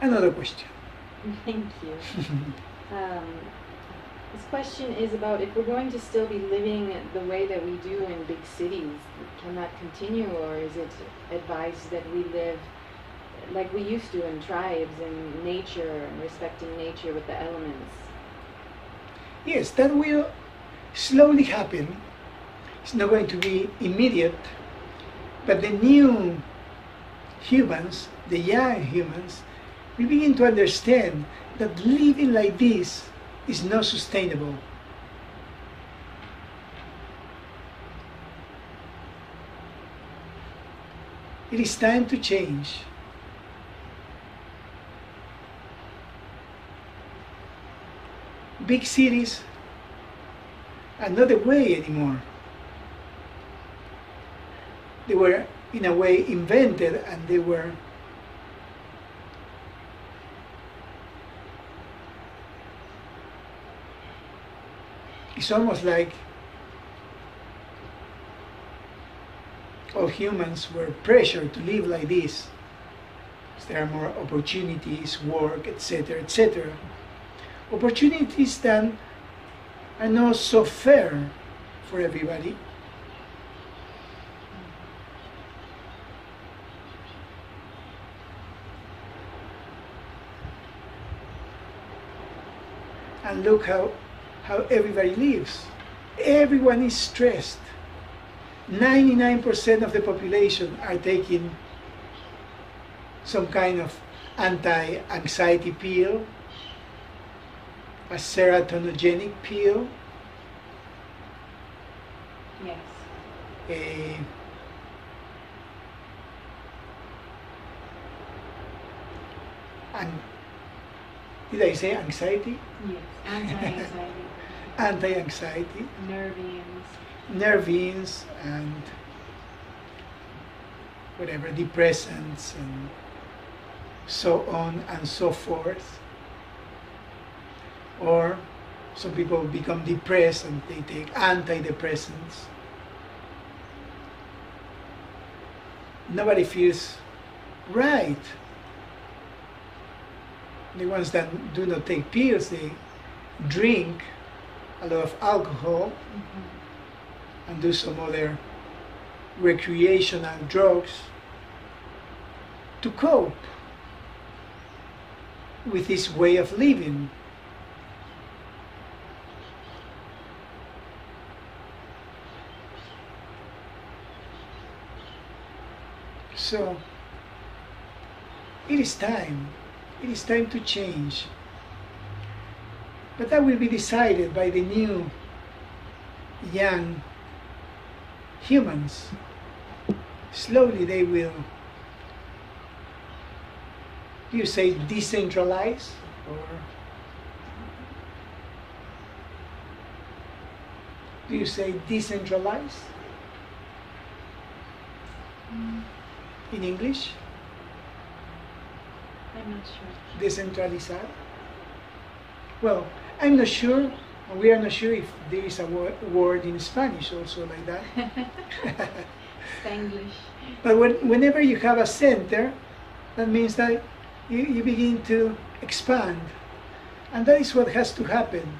Another question. Thank you. This question is about if we're going to still be living the way that we do in big cities, can that continue, or is it advised that we live like we used to in tribes, in nature, and respecting nature with the elements? Yes, that will slowly happen. It's not going to be immediate, but the new humans, the young humans, will begin to understand that living like this is not sustainable. It is time to change. Big cities are not the way anymore. They were, in a way, invented, and they were it's almost like all humans were pressured to live like this. There are more opportunities, work, etc., etc. Opportunities that are not so fair for everybody. And look how everybody lives. Everyone is stressed. 99% of the population are taking some kind of anti-anxiety pill, a serotoninogenic pill, Yes. And did I say anxiety? Yes. Anti-anxiety. Anti-anxiety, Nervines. nervines, and whatever, depressants, and so on and so forth. Or some people become depressed and they take antidepressants. Nobody feels right. The ones that do not take pills, they drink a lot of alcohol and do some other recreational drugs to cope with this way of living. So it is time. It is time to change. But that will be decided by the new young humans. Slowly they will, do you say decentralize? Or do you say decentralize in English? I'm not sure. Decentralizar? Well, I'm not sure, and we are not sure if there is a word in Spanish also like that. Spanglish. But whenever you have a center, that means that you begin to expand. And that is what has to happen.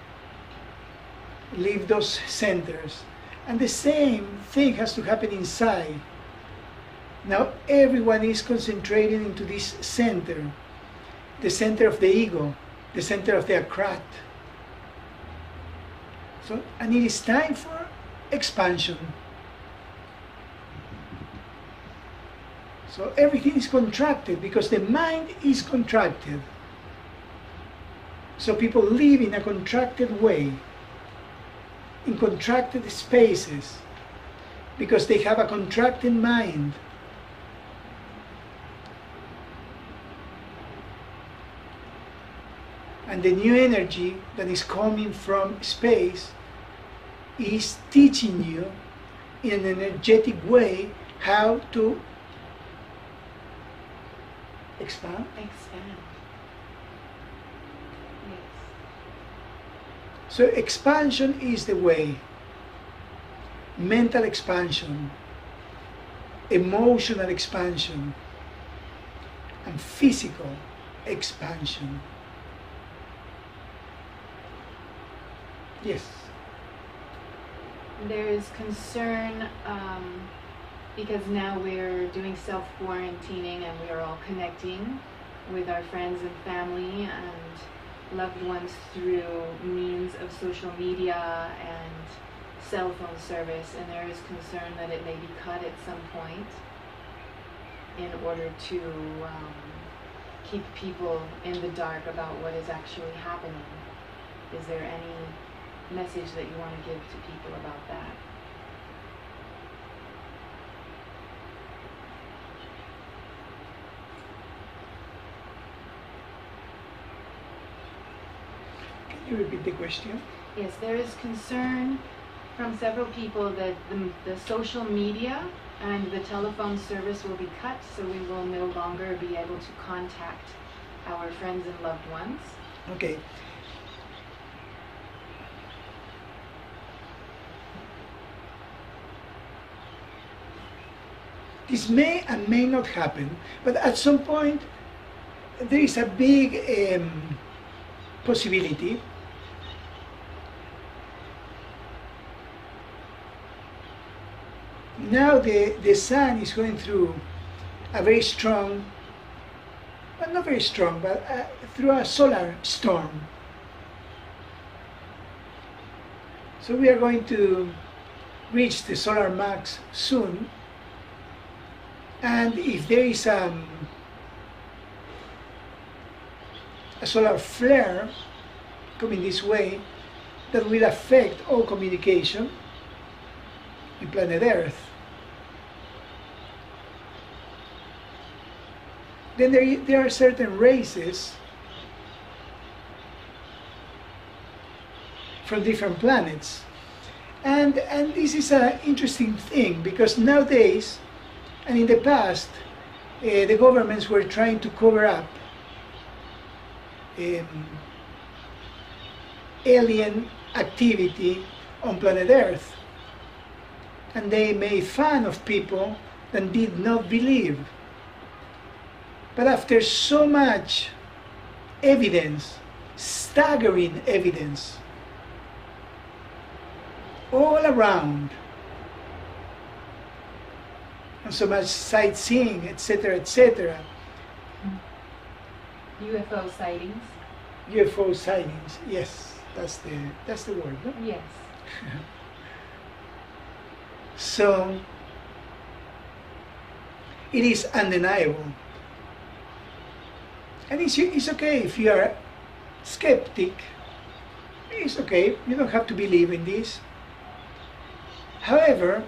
Leave those centers. And the same thing has to happen inside. Now everyone is concentrated into this center, the center of the ego, the center of the akrat. So, and it is time for expansion. So everything is contracted because the mind is contracted. So people live in a contracted way, in contracted spaces, because they have a contracted mind. And the new energy that is coming from space is teaching you in an energetic way how to expand. Expand. Yes. So expansion is the way. Mental expansion, emotional expansion, and physical expansion. Yes. There is concern because now we're doing self-quarantining and we are all connecting with our friends and family and loved ones through means of social media and cell phone service, and there is concern that it may be cut at some point in order to keep people in the dark about what is actually happening. Is there any message that you want to give to people about that? Can you repeat the question? Yes, there is concern from several people that the social media and the telephone service will be cut, so we will no longer be able to contact our friends and loved ones. Okay. This may and may not happen, but at some point there is a big possibility now the sun is going through a very strong, well, not very strong, but through a solar storm. So we are going to reach the solar max soon, and if there is a solar flare coming this way, that will affect all communication in planet Earth. Then there are certain races from different planets. And this is an interesting thing, because nowadays, and in the past, the governments were trying to cover up alien activity on planet Earth. And they made fun of people that did not believe. But after so much evidence, staggering evidence, all around, and so much sightseeing, etc., etc. UFO sightings? UFO sightings, yes, that's the word, no? Yes. So, it is undeniable. And it's okay if you are skeptic. It's okay, you don't have to believe in this. However,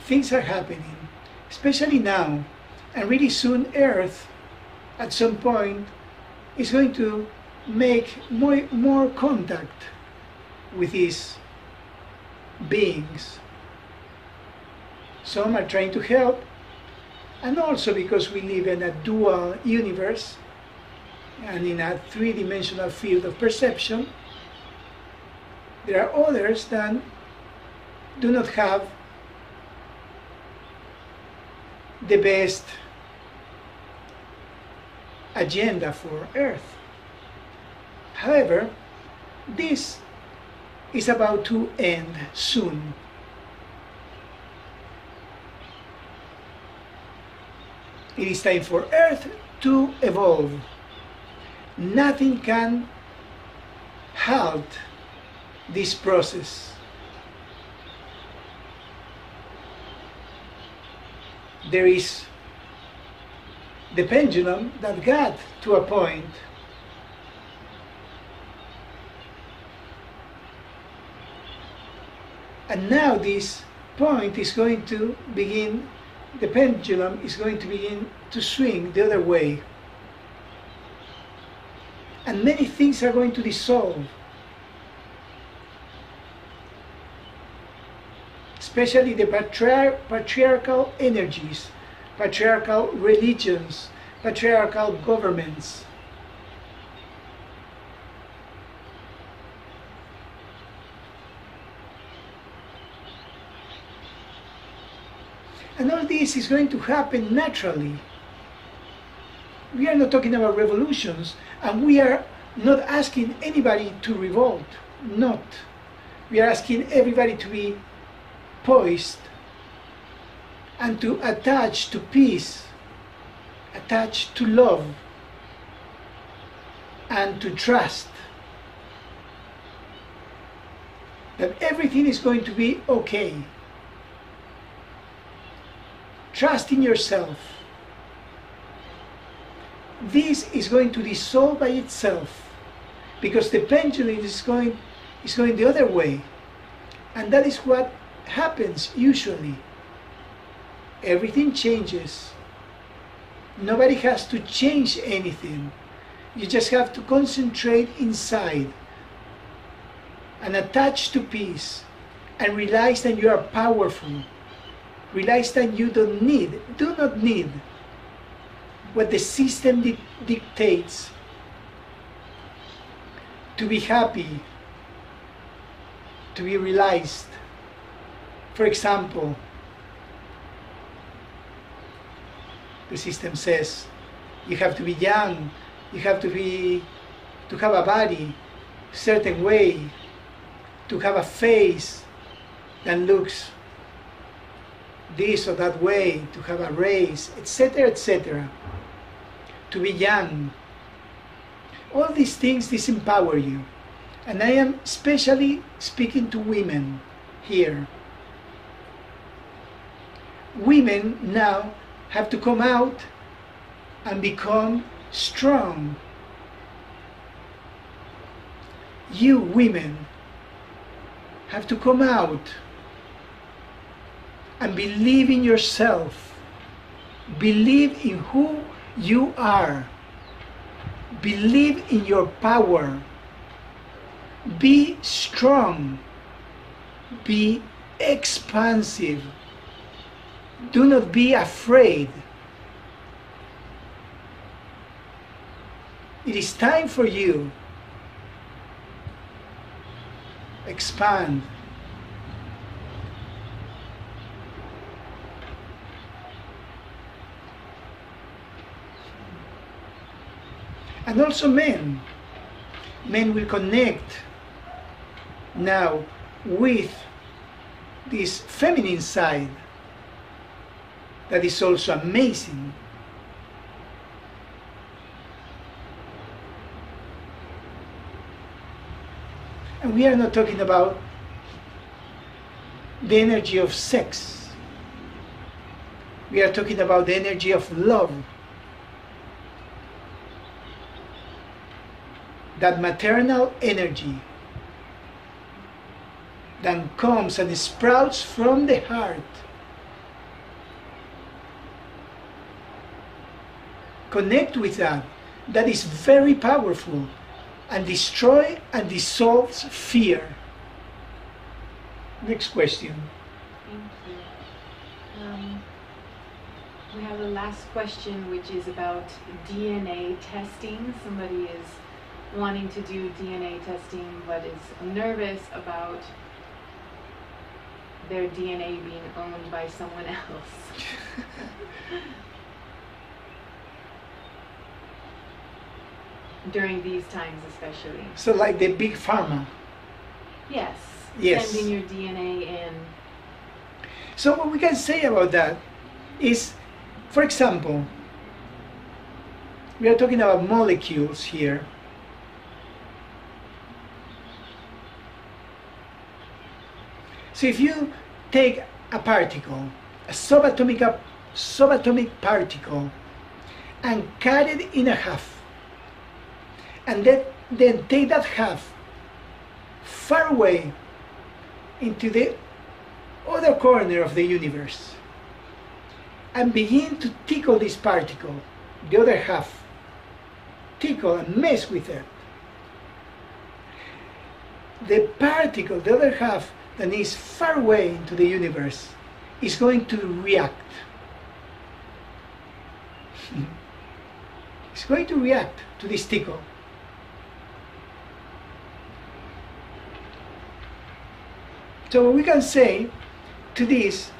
things are happening, especially now, and really soon Earth, at some point, is going to make more contact with these beings. Some are trying to help, and also because we live in a dual universe and in a three-dimensional field of perception, there are others that do not have the best agenda for Earth. However, this is about to end soon. It is time for Earth to evolve. Nothing can halt this process. There is the pendulum that got to a point and now this point is going to begin, the pendulum is going to begin to swing the other way. And many things are going to dissolve. Especially the patriarchal energies, patriarchal religions, patriarchal governments. And all this is going to happen naturally. We are not talking about revolutions, and we are not asking anybody to revolt. Not. We are asking everybody to be poised and to attach to peace, attach to love, and to trust that everything is going to be okay. Trust in yourself. This is going to dissolve by itself, because the pendulum is going the other way. And that is what happens usually. Everything changes. Nobody has to change anything. You just have to concentrate inside and attach to peace and realize that you are powerful. Realize that you do not need what the system dictates to be happy, to be realized. For example, the system says you have to be young, you have to have a body a certain way, to have a face that looks this or that way, to have a race, etc., etc., to be young. All these things disempower you. And I am especially speaking to women here. Women now have to come out and become strong. You women have to come out and believe in yourself. Believe in who you are. Believe in your power. Be strong. Be expansive. Do not be afraid. It is time for you. Expand. And also men. Men will connect now with this feminine side that is also amazing. And we are not talking about the energy of sex. We are talking about the energy of love. That maternal energy that comes and sprouts from the heart. Connect with that. That is very powerful and destroy and dissolves fear. Next question. Thank you. We have a last question, which is about DNA testing. Somebody is wanting to do DNA testing but is nervous about their DNA being owned by someone else. During these times especially. So like the big pharma. Yes. Yes. Sending your DNA in. So what we can say about that is, for example, we are talking about molecules here. So if you take a particle, a subatomic particle, and cut it in half, and then take that half far away into the other corner of the universe, and begin to tickle this particle, the other half, tickle and mess with it. The particle, the other half, that is far away into the universe is going to react. It's going to react to this tickle. So we can say to this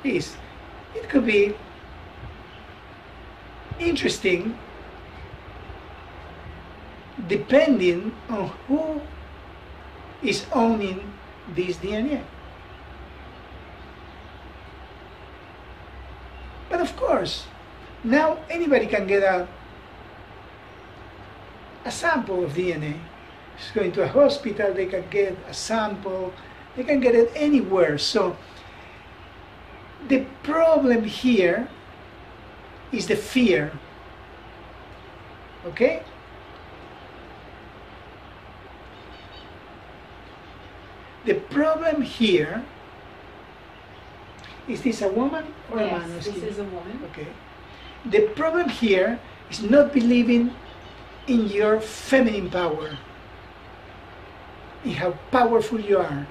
is, it could be interesting depending on who is owning this DNA. But of course, now anybody can get a sample of DNA. Just going to a hospital, they can get a sample, they can get it anywhere. So the problem here is the fear. Okay? The problem here, is this a woman or a man? Yes, this is a woman. Okay. The problem here is not believing in your feminine power, in how powerful you are,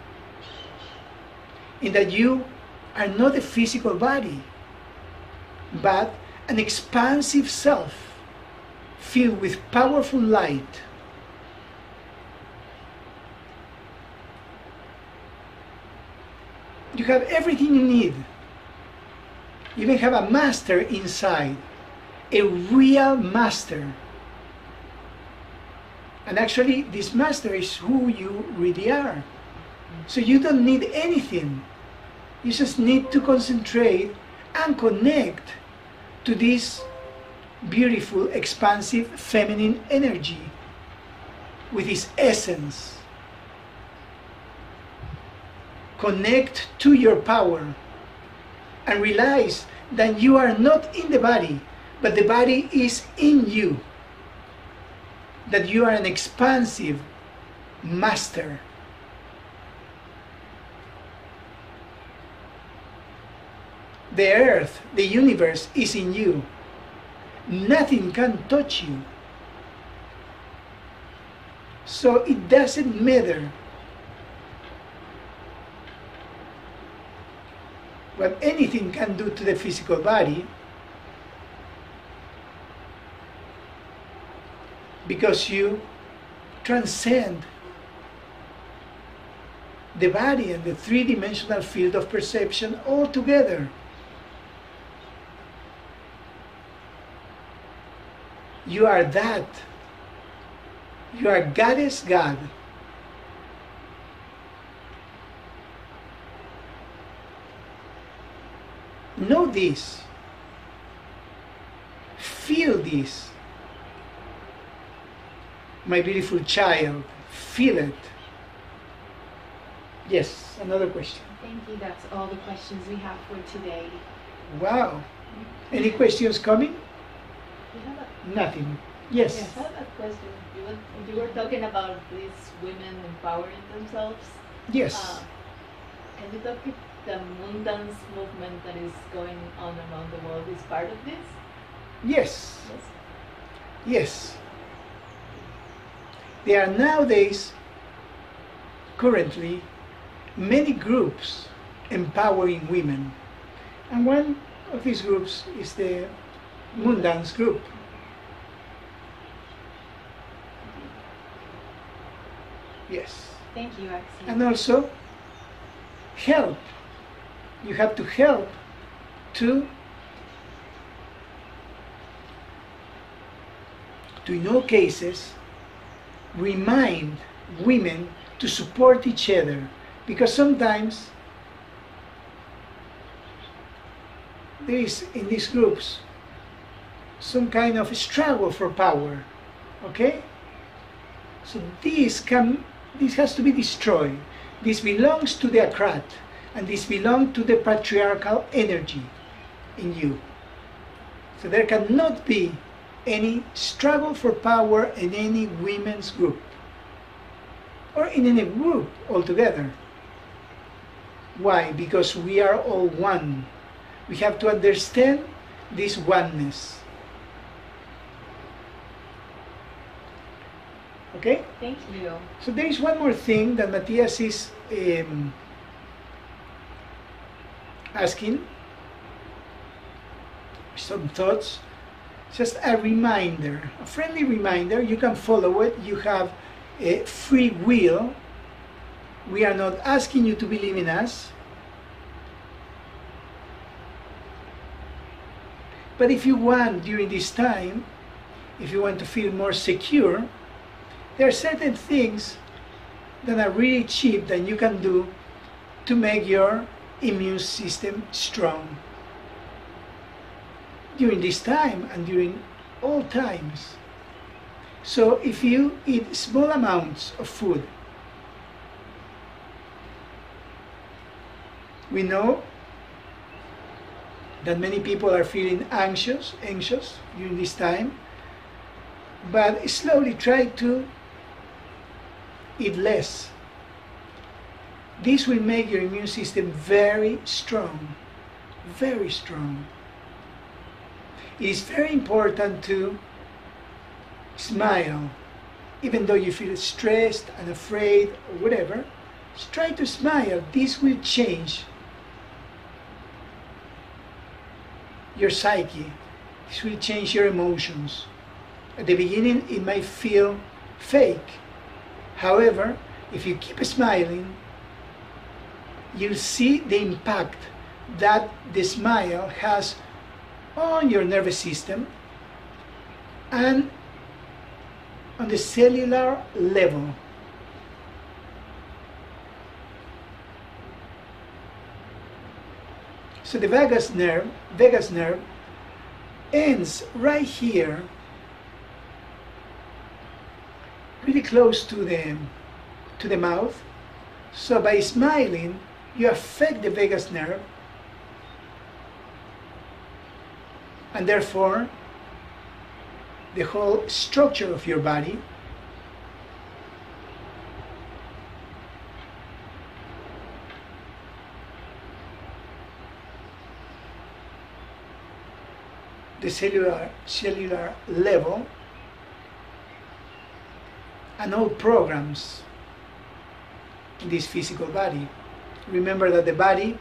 in that you are not a physical body, but an expansive self filled with powerful light. You have everything you need. You even have a master inside, a real master. And actually, this master is who you really are. So you don't need anything. You just need to concentrate and connect to this beautiful, expansive, feminine energy with its essence. Connect to your power and realize that you are not in the body, but the body is in you. That you are an expansive master. The earth, the universe is in you. Nothing can touch you. So it doesn't matter what anything can do to the physical body, because you transcend the body and the three-dimensional field of perception altogether. You are that. You are Goddess God. Know this. Feel this. My beautiful child, feel it. Yes, another question. Thank you. That's all the questions we have for today. Wow. Any questions coming? You have a, Nothing. Yes. I have a question. You were talking about these women empowering themselves. Yes. Can you talk if the moon dance movement that is going on around the world is part of this? Yes. Yes. Yes. There are nowadays, currently, many groups empowering women. And one of these groups is the Moon Dance group. Yes. Thank you, Axiel. And also, help. You have to help to in all cases, remind women to support each other, because sometimes there is in these groups some kind of struggle for power. Okay? So this has to be destroyed. This belongs to the Akrat, and this belongs to the patriarchal energy in you. So there cannot be any struggle for power in any women's group, or in any group altogether. Why? Because we are all one. We have to understand this oneness. Okay? Thank you. So there is one more thing that Matthias is asking. Some thoughts. Just a reminder, a friendly reminder. You can follow it. You have a free will. We are not asking you to believe in us. But if you want, during this time, if you want to feel more secure, there are certain things that are really cheap that you can do to make your immune system strong during this time and during all times. So if you eat small amounts of food, we know that many people are feeling anxious during this time, but slowly try to eat less. This will make your immune system very strong, very strong. It is very important to smile, even though you feel stressed and afraid or whatever. Just try to smile. This will change your psyche. This will change your emotions. At the beginning, it might feel fake. However, if you keep smiling, you'll see the impact that the smile has on your nervous system and on the cellular level. So the vagus nerve ends right here, really close to the mouth. So by smiling, you affect the vagus nerve, and therefore the whole structure of your body. The cellular level, and all programs in this physical body. Remember that the body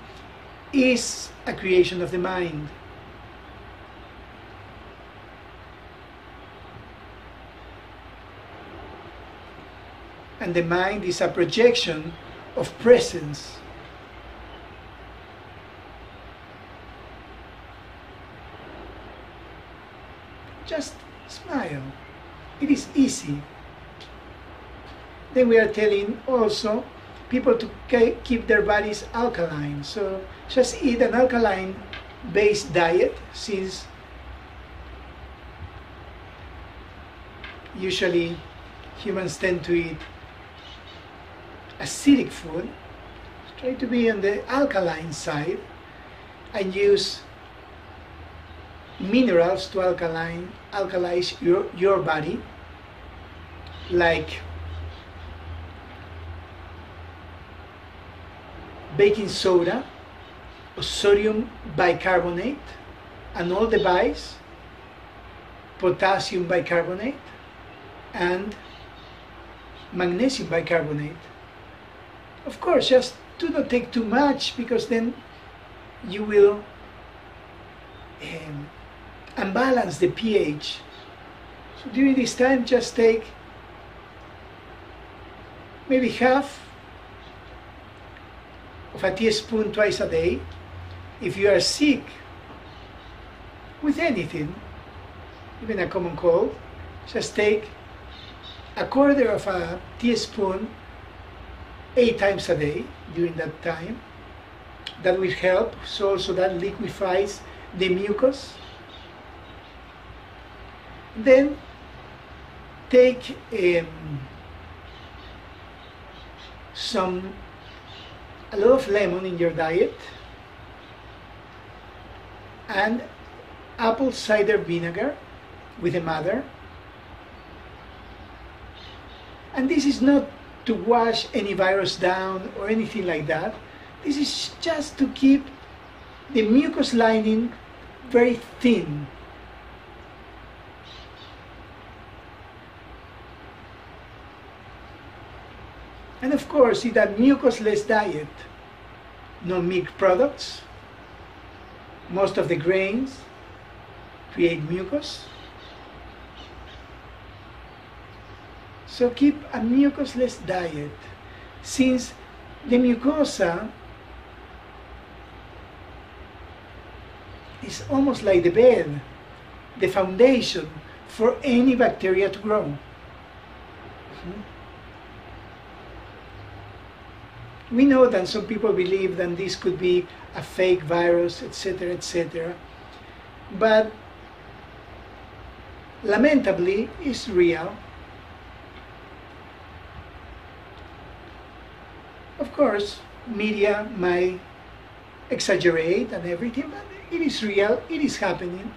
is a creation of the mind. And the mind is a projection of presence. Just smile. It is easy. Then we are telling also people to keep their bodies alkaline. So just eat an alkaline-based diet, since usually humans tend to eat acidic food. Try to be on the alkaline side and use minerals to alkalize your body, like baking soda or sodium bicarbonate, and all the bis, potassium bicarbonate and magnesium bicarbonate. Of course, just do not take too much, because then you will unbalance the pH. So during this time, just take maybe half of a teaspoon twice a day. If you are sick with anything, even a common cold, just take a quarter of a teaspoon 8 times a day during that time. That will help. So also that liquefies the mucus. Then take a lot of lemon in your diet, and apple cider vinegar with a mother. And this is not to wash any virus down or anything like that. This is just to keep the mucus lining very thin. And of course, eat a mucus-less diet. No milk products. Most of the grains create mucus. So keep a mucus-less diet, since the mucosa is almost like the bed, the foundation for any bacteria to grow. We know that some people believe that this could be a fake virus, etc., etc. But lamentably, it's real. Of course, media might exaggerate and everything, but it is real, it is happening.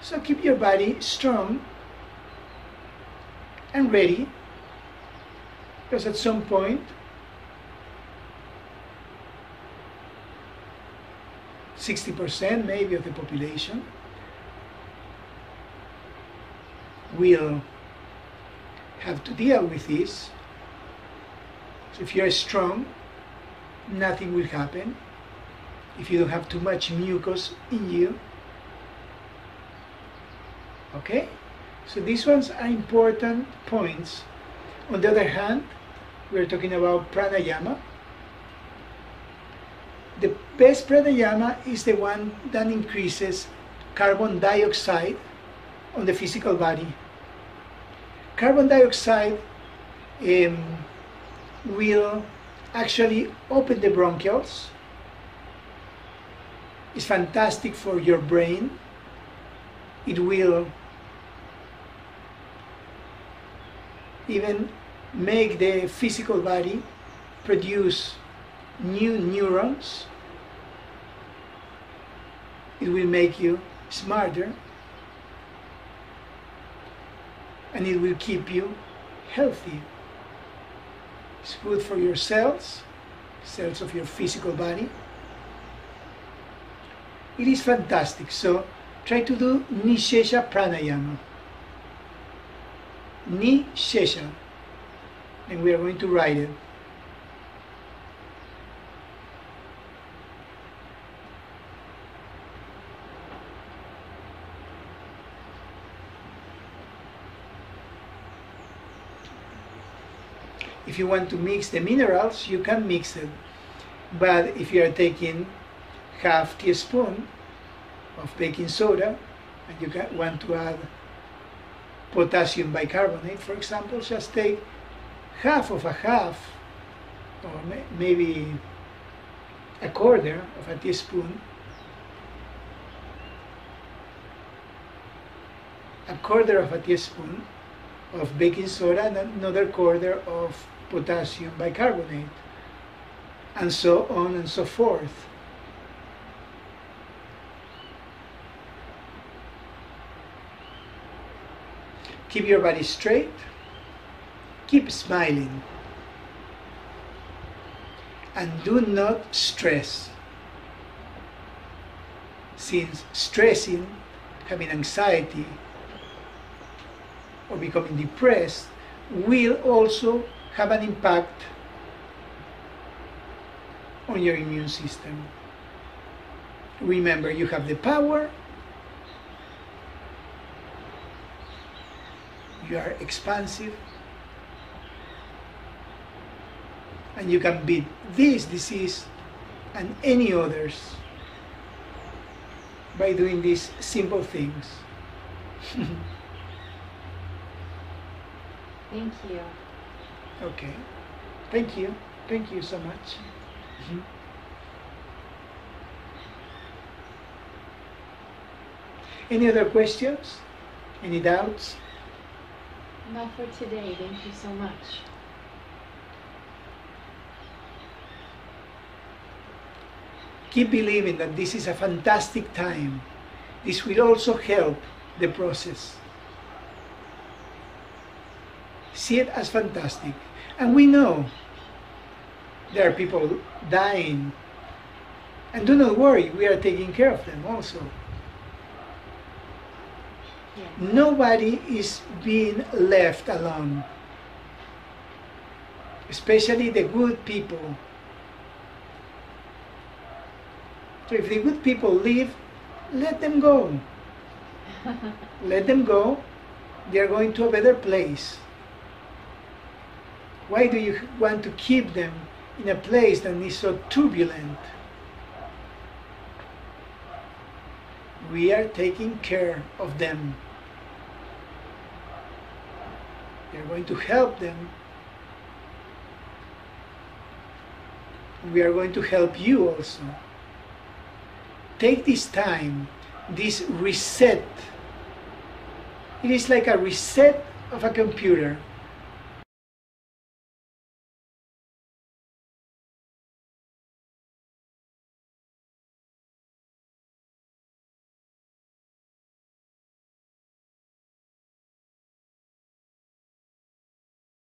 So keep your body strong and ready, because at some point, 60% maybe of the population will have to deal with this. So if you're strong, nothing will happen. If you don't have too much mucus in you. Okay? So these ones are important points. On the other hand, we're talking about pranayama. The best pranayama is the one that increases carbon dioxide on the physical body. Carbon dioxide will actually open the bronchioles. It's fantastic for your brain. It will even make the physical body produce new neurons. It will make you smarter, and it will keep you healthy. It's good for your cells of your physical body. It is fantastic. So try to do Nishesha Pranayama. Nishesha. And we are going to write it. If you want to mix the minerals, you can mix it. But if you are taking half teaspoon of baking soda, and you want to add potassium bicarbonate, for example, just take half of a half, or maybe a quarter of a teaspoon, of baking soda and another quarter of potassium bicarbonate, and so on and so forth. Keep your body straight, keep smiling, and do not stress, since stressing, having anxiety, or becoming depressed will also have an impact on your immune system. Remember, you have the power, you are expansive, and you can beat this disease and any others by doing these simple things. Thank you. Okay. Thank you. Thank you so much. Any other questions? Any doubts? Not for today. Thank you so much. Keep believing that this is a fantastic time. This will also help the process. See it as fantastic. And we know there are people dying. And do not worry, we are taking care of them also. Yes. Nobody is being left alone. Especially the good people. So if the good people leave, let them go. Let them go. They are going to a better place. Why do you want to keep them in a place that is so turbulent? we are taking care of them. We are going to help them. We are going to help you also. Take this time, this reset. It is like a reset of a computer.